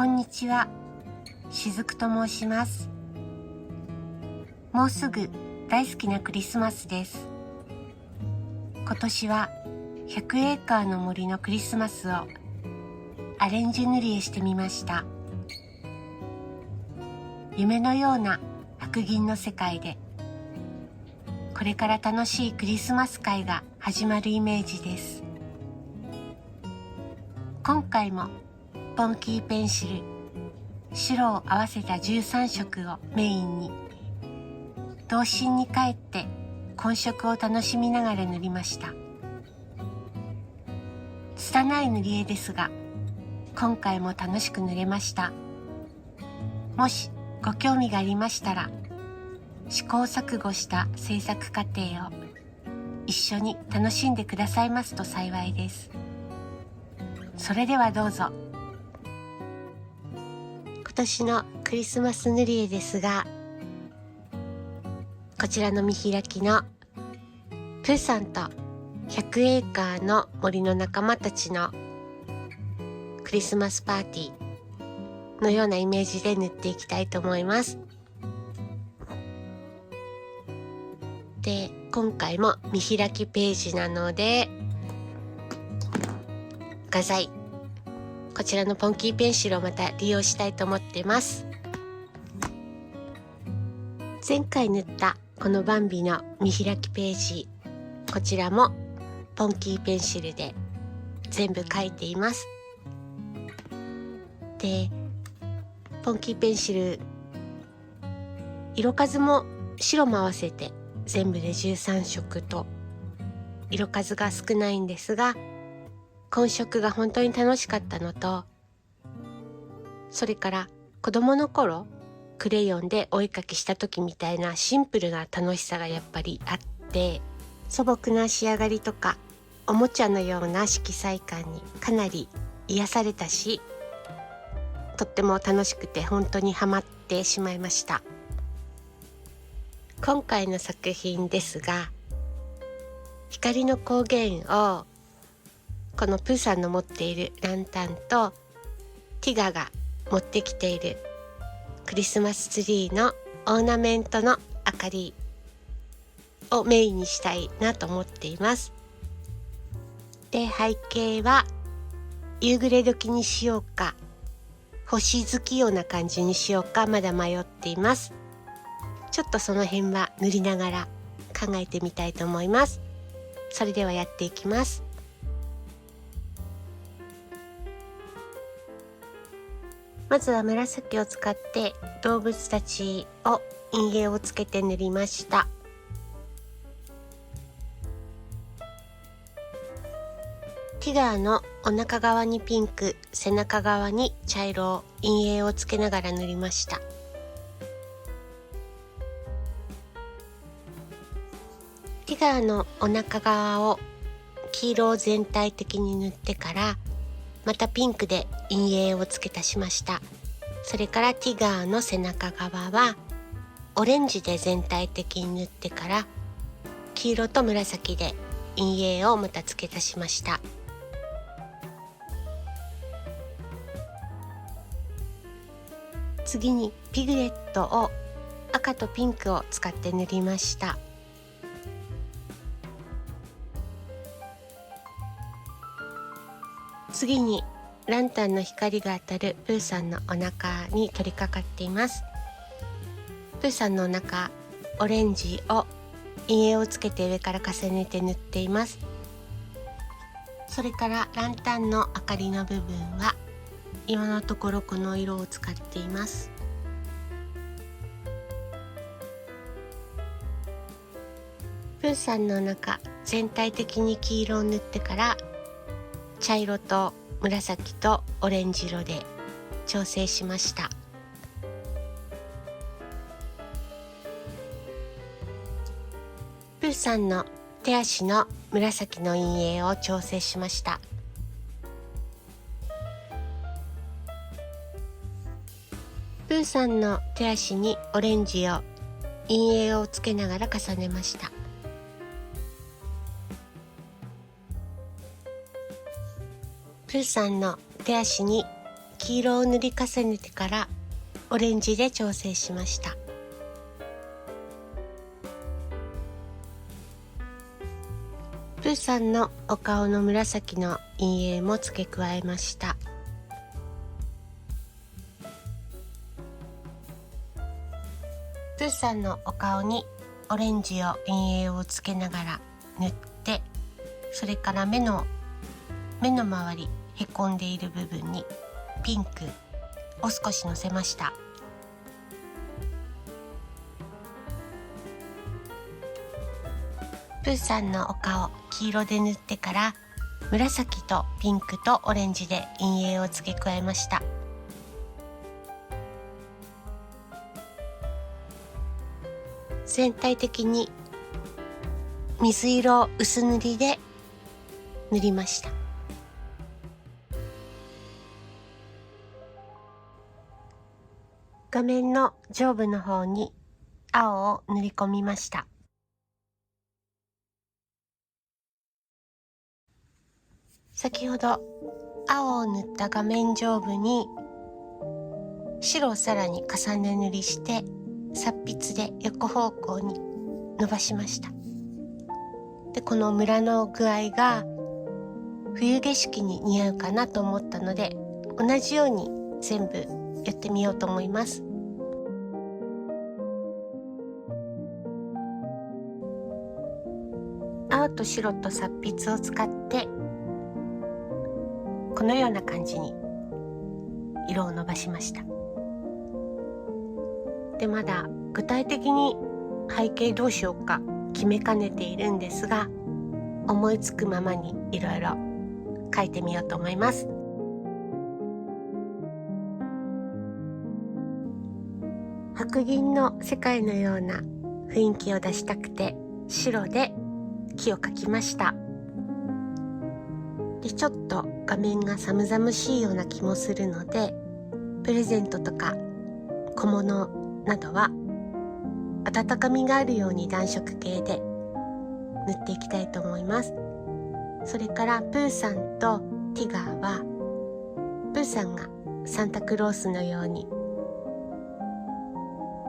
こんにちは、しずくと申します。もうすぐ大好きなクリスマスです。今年は100エーカーの森のクリスマスをアレンジ塗り絵してみました。夢のような白銀の世界で、これから楽しいクリスマス会が始まるイメージです。今回もポンキーペンシル、白を合わせた13色をメインに、童心に帰って混色を楽しみながら塗りました。拙い塗り絵ですが、今回も楽しく塗れました。もしご興味がありましたら、試行錯誤した制作過程を一緒に楽しんでくださいますと幸いです。それではどうぞ。今年のクリスマス塗り絵ですが、こちらの見開きのプーさんと100エーカーの森の仲間たちのクリスマスパーティーのようなイメージで塗っていきたいと思います。で、今回も見開きページなので、画材、こちらのポンキーペンシルをまた利用したいと思ってます。前回塗ったこのバンビの見開きページ、こちらもポンキーペンシルで全部描いています。で、ポンキーペンシル、色数も白も合わせて全部で13色と色数が少ないんですが、混色が本当に楽しかったのと、それから子供の頃クレヨンでお絵かきした時みたいなシンプルな楽しさがやっぱりあって、素朴な仕上がりとかおもちゃのような色彩感にかなり癒されたし、とっても楽しくて本当にハマってしまいました。今回の作品ですが、光の光源をこのプーさんの持っているランタンとティガが持ってきているクリスマスツリーのオーナメントの明かりをメインにしたいなと思っています。で、背景は夕暮れ時にしようか、星月夜な感じにしようか、まだ迷っています。ちょっとその辺は塗りながら考えてみたいと思います。それではやっていきます。まずは紫を使って動物たちを陰影をつけて塗りました。ティガーのお腹側にピンク、背中側に茶色を陰影をつけながら塗りました。ティガーのお腹側を黄色を全体的に塗ってから、またピンクで陰影を付け足しました。それからティガーの背中側はオレンジで全体的に塗ってから、黄色と紫で陰影をまた付け足しました。次にピグレットを赤とピンクを使って塗りました。次にランタンの光が当たるプーさんのお腹に取り掛かっています。プーさんのお腹、オレンジを陰影をつけて上から重ねて塗っています。それからランタンの明かりの部分は今のところこの色を使っています。プーさんのお腹全体的に黄色を塗ってから、茶色と紫とオレンジ色で調整しました。プーさんの手足の紫の陰影を調整しました。プーさんの手足にオレンジを陰影をつけながら重ねました。プーさんの手足に黄色を塗り重ねてからオレンジで調整しました。プーさんのお顔の紫の陰影も付け加えました。プーさんのお顔にオレンジを陰影をつけながら塗って、それから目の周りへこんでいる部分にピンクを少しのせました。プーさんのお顔黄色で塗ってから紫とピンクとオレンジで陰影を付け加えました。全体的に水色薄塗りで塗りました。画面の上部の方に青を塗り込みました。先ほど青を塗った画面上部に白をさらに重ね塗りして擦筆で横方向に伸ばしました。で、このムラの具合が冬景色に似合うかなと思ったので、同じように全部やってみようと思います。青と白と擦筆を使ってこのような感じに色を伸ばしました。で、まだ具体的に背景どうしようか決めかねているんですが、思いつくままにいろいろ描いてみようと思います。白銀の世界のような雰囲気を出したくて白で木を描きました。で、ちょっと画面が寒々しいような気もするので、プレゼントとか小物などは温かみがあるように暖色系で塗っていきたいと思います。それからプーさんとティガーは、プーさんがサンタクロースのように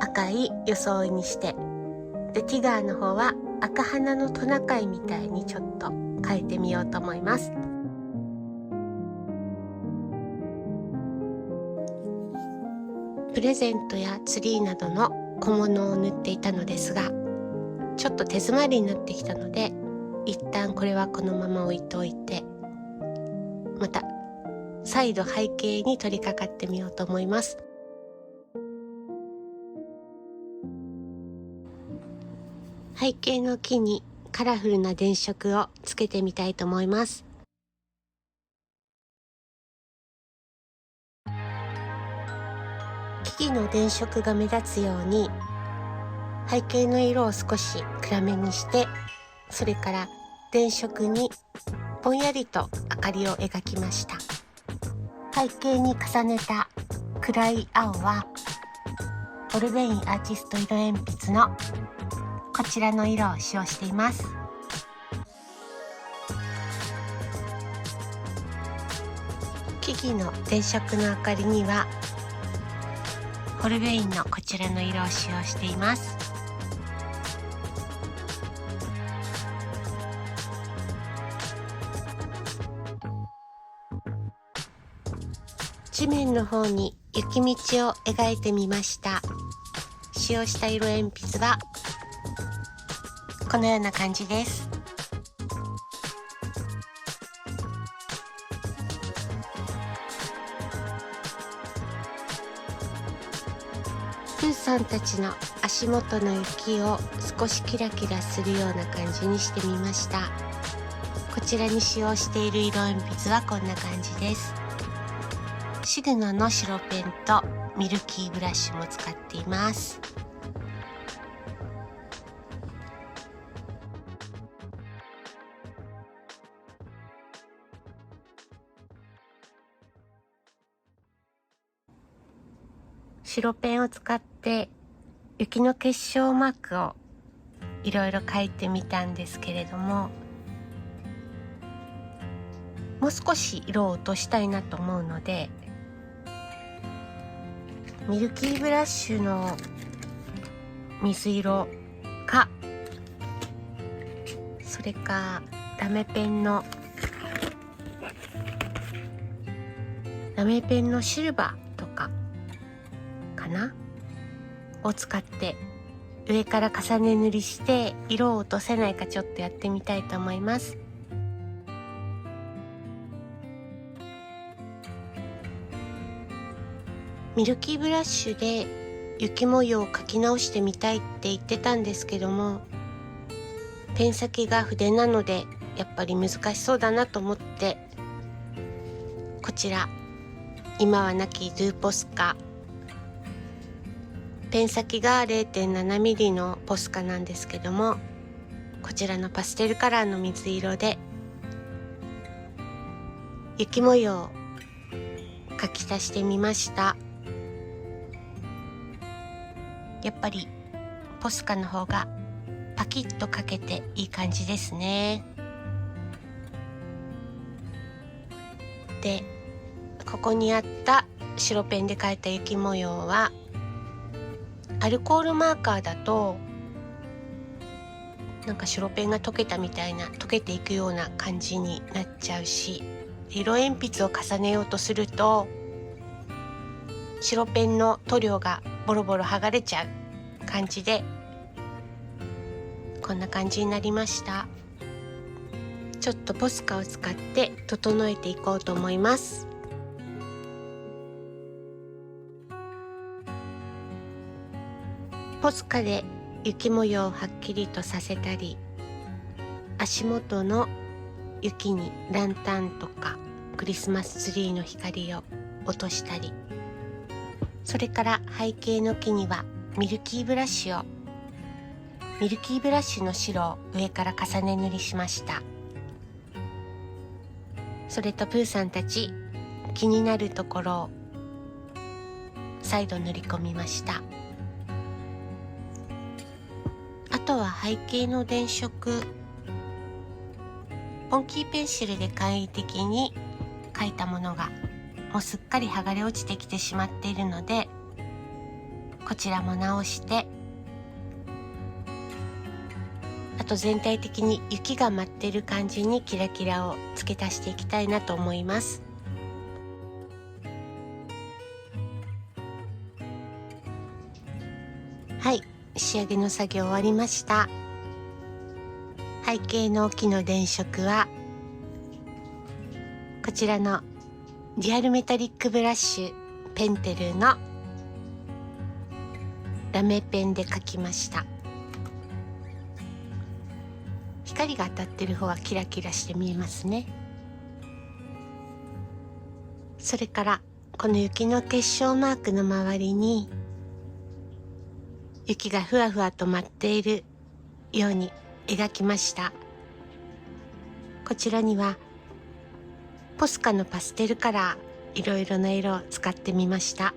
赤い装いにして、でティガーの方は赤鼻のトナカイみたいにちょっと描いてみようと思います。プレゼントやツリーなどの小物を塗っていたのですが、ちょっと手詰まりになってきたので、一旦これはこのまま置いておいて、また再度背景に取り掛かってみようと思います。背景の木にカラフルな電飾をつけてみたいと思います。木々の電飾が目立つように背景の色を少し暗めにして、それから電飾にぼんやりと明かりを描きました。背景に重ねた暗い青はオルベインアーティスト色鉛筆のこちらの色を使用しています。木々の電飾の明かりにはホルベインのこちらの色を使用しています。地面の方に雪道を描いてみました。使用した色鉛筆はこのような感じです。プーさんたちの足元の雪を少しキラキラするような感じにしてみました。こちらに使用している色鉛筆はこんな感じです。シグナの白ペンとミルキーブラシも使っています。白ペンを使って雪の結晶マークをいろいろ描いてみたんですけれども、もう少し色を落としたいなと思うので、ミルキーブラッシュの水色か、それかラメペンのシルバーとかかなを使って上から重ね塗りして色を落とせないかちょっとやってみたいと思います。ミルキーブラッシュで雪模様を描き直してみたいって言ってたんですけども、ペン先が筆なのでやっぱり難しそうだなと思って、こちら今はなきドゥポスカ、ペン先が 0.7mm のポスカなんですけども、こちらのパステルカラーの水色で雪模様を描き足してみました。やっぱりポスカの方がパキッと描けていい感じですね。で、ここにあった白ペンで描いた雪模様はアルコールマーカーだとなんか白ペンが溶けたみたいな、溶けていくような感じになっちゃうし、色鉛筆を重ねようとすると白ペンの塗料がボロボロ剥がれちゃう感じで、こんな感じになりました。ちょっとポスカを使って整えていこうと思います。ポスカで雪模様をはっきりとさせたり、足元の雪にランタンとかクリスマスツリーの光を落としたり、それから背景の木にはミルキーブラシの白を上から重ね塗りしました。それとプーさんたち気になるところを再度塗り込みました。あとは背景の電飾、ポンキーペンシルで簡易的に描いたものがもうすっかり剥がれ落ちてきてしまっているので、こちらも直して、あと全体的に雪が舞っている感じにキラキラを付け足していきたいなと思います。はい、仕上げの作業終わりました。背景の木の電飾はこちらのリアルメタリックブラッシュペンテルのラメペンで描きました。光が当たってる方はキラキラして見えますね。それからこの雪の結晶マークの周りに雪がふわふわと舞っているように描きました。こちらにはポスカのパステルカラー、いろいろな色を使ってみました。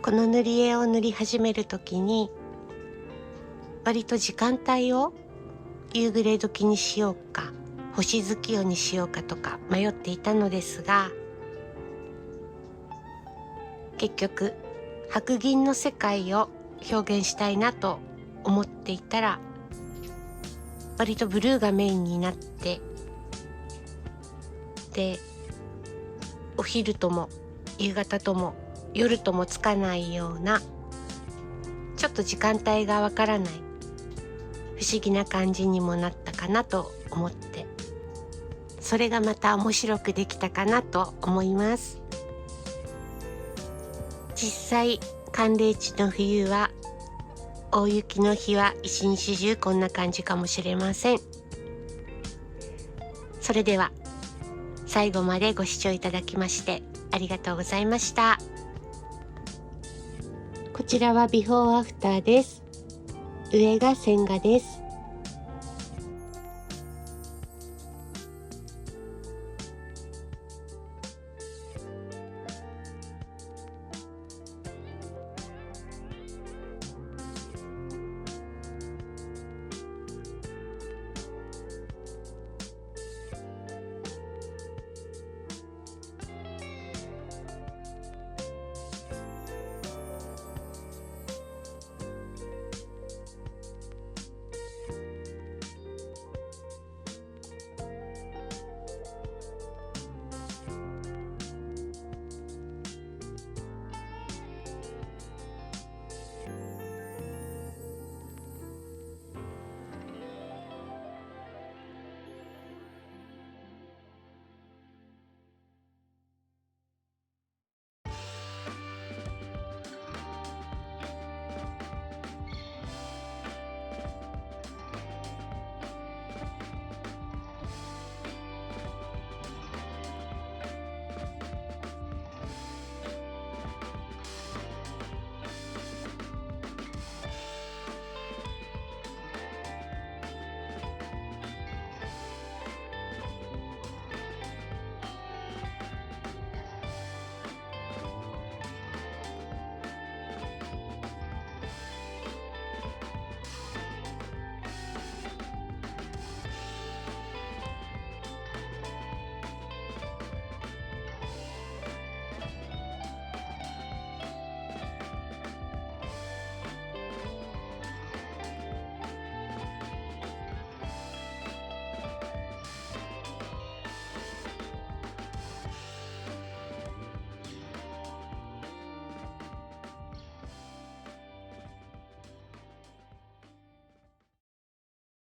この塗り絵を塗り始めるときに割と時間帯を夕暮れ時にしようか星月夜にしようかとか迷っていたのですが、結局白銀の世界を表現したいなと思っていたら、割とブルーがメインになって、でお昼とも夕方とも夜ともつかないような、ちょっと時間帯がわからない不思議な感じにもなったかなと思って、それがまた面白くできたかなと思います。実際寒冷地の冬は大雪の日は一日中こんな感じかもしれません。それでは最後までご視聴いただきましてありがとうございました。こちらはビフォーアフターです。上が線画です。